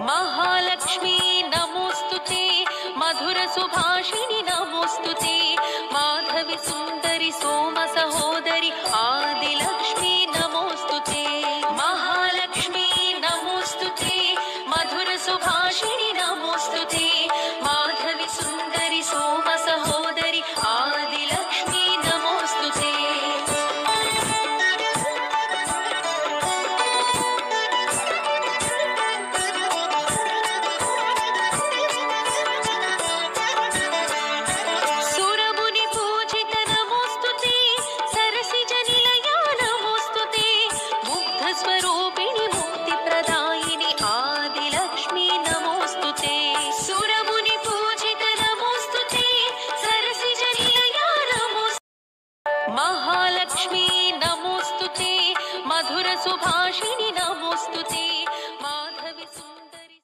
महालक्ष्मी नमोस्तुते मधुर सुभाषिणि नमोस्तुते माधवी सुंदरी सोम सहोदरी आदिलक्ष्मी नमोस्तुते महालक्ष्मी नमोस्तुते मधुर सुभाषिणि